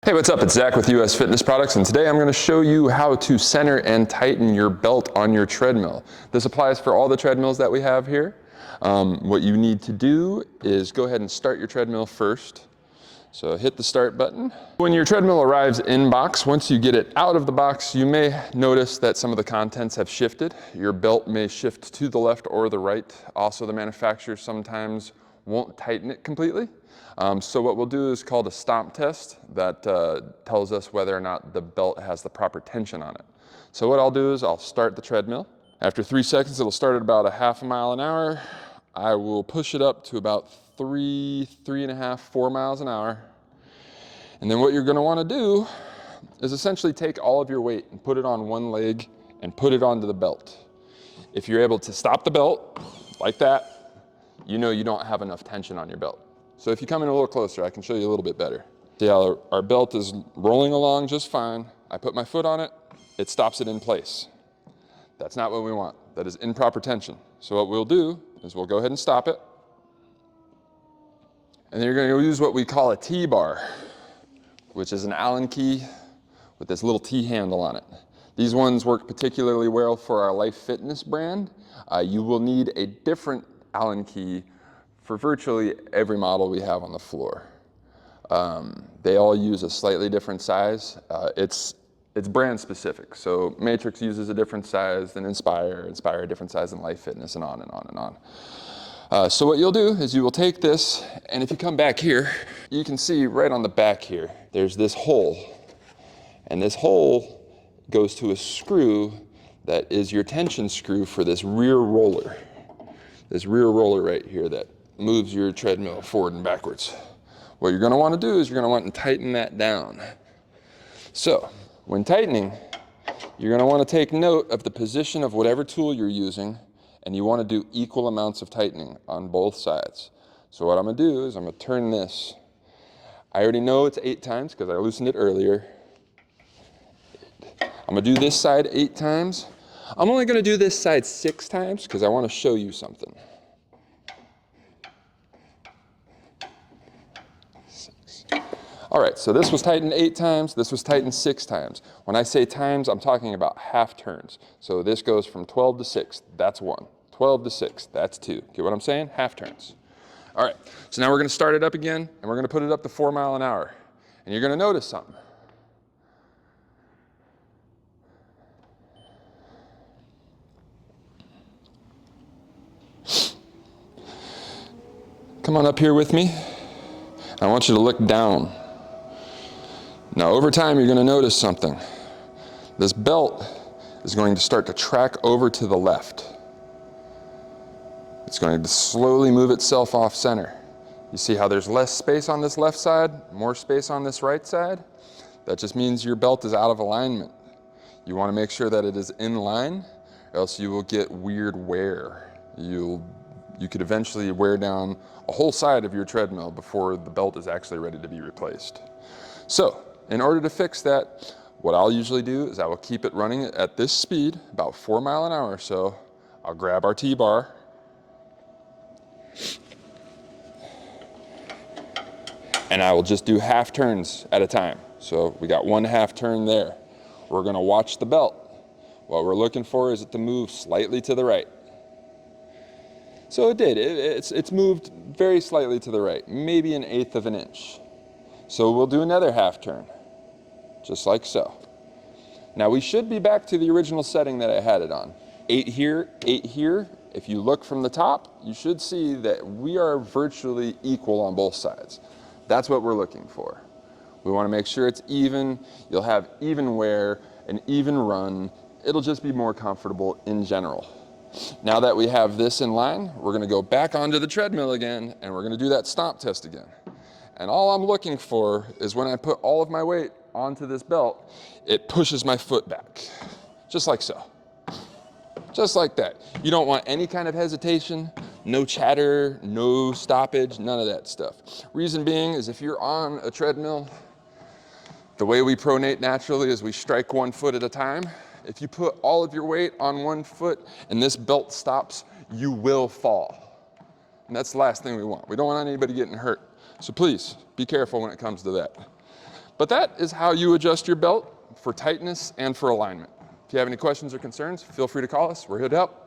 Hey, what's up? It's Zach with US Fitness Products, and today I'm going to show you how to center and tighten your belt on your treadmill. This applies for all the treadmills that we have here. What you need to do is go ahead and start your treadmill first. So hit the start button. When your treadmill arrives in box, once you get it out of the box, you may notice that some of the contents have shifted. Your belt may shift to the left or the right. Also, the manufacturer sometimes won't tighten it completely. So what we'll do is called a stomp test that tells us whether or not the belt has the proper tension on it. So what I'll do is I'll start the treadmill. After 3 seconds, it'll start at about a half a mile an hour. I will push it up to about 3.5, 4 miles an hour. And then what you're going to want to do is essentially take all of your weight and put it on one leg and put it onto the belt. If you're able to stop the belt like that, you know you don't have enough tension on your belt. So if you come in a little closer, I can show you a little bit better. See how our belt is rolling along just fine. I put my foot on it, it stops it in place. That's not what we want. That is improper tension. So what we'll do is we'll go ahead and stop it. And then you're going to use what we call a T-bar, which is an Allen key with this little T handle on it. These ones work particularly well for our Life Fitness brand. You will need a different Allen key for virtually every model we have on the floor. They all use a slightly different size. It's brand specific. So Matrix uses a different size than Inspire a different size than Life Fitness, and on and on and on. So what you'll do is you will take this, and if you come back here, you can see right on the back here, there's this hole. And this hole goes to a screw that is your tension screw for this rear roller. This rear roller right here that moves your treadmill forward and backwards. What you're going to want to do is you're going to want to tighten that down. So when tightening, you're going to want to take note of the position of whatever tool you're using, and you want to do equal amounts of tightening on both sides. So what I'm going to do is I'm going to turn this. I already know it's 8 times because I loosened it earlier. I'm going to do this side 8 times. I'm only going to do this side 6 times because I want to show you something. All right, so this was tightened 8 times, this was tightened 6 times. When I say times, I'm talking about half turns. So this goes from 12 to 6, that's 1. 12 to 6, that's 2. Get what I'm saying? Half turns. All right, so now we're gonna start it up again, and we're gonna put it up to 4 miles an hour. And you're gonna notice something. Come on up here with me. I want you to look down. Now over time you're going to notice something. This belt is going to start to track over to the left. It's going to slowly move itself off center. You see how there's less space on this left side, more space on this right side? That just means your belt is out of alignment. You want to make sure that it is in line, or else you will get weird wear. You could eventually wear down a whole side of your treadmill before the belt is actually ready to be replaced. So, in order to fix that, what I'll usually do is I will keep it running at this speed, about 4 miles an hour or so. I'll grab our T-bar, and I will just do half turns at a time. So we got 1 half turn there. We're going to watch the belt. What we're looking for is it to move slightly to the right. So it did. It's moved very slightly to the right, maybe 1/8 of an inch. So we'll do another half turn, just like so. Now we should be back to the original setting that I had it on. 8 here, 8 here. If you look from the top, you should see that we are virtually equal on both sides. That's what we're looking for. We want to make sure it's even. You'll have even wear, an even run. It'll just be more comfortable in general. Now that we have this in line, we're going to go back onto the treadmill again, and we're going to do that stomp test again. And all I'm looking for is when I put all of my weight onto this belt, it pushes my foot back, just like so. Just like that. You don't want any kind of hesitation, no chatter, no stoppage, none of that stuff. Reason being is if you're on a treadmill, the way we pronate naturally is we strike 1 foot at a time. If you put all of your weight on 1 foot and this belt stops, you will fall. And that's the last thing we want. We don't want anybody getting hurt. So please, be careful when it comes to that. But that is how you adjust your belt for tightness and for alignment. If you have any questions or concerns, feel free to call us. We're here to help.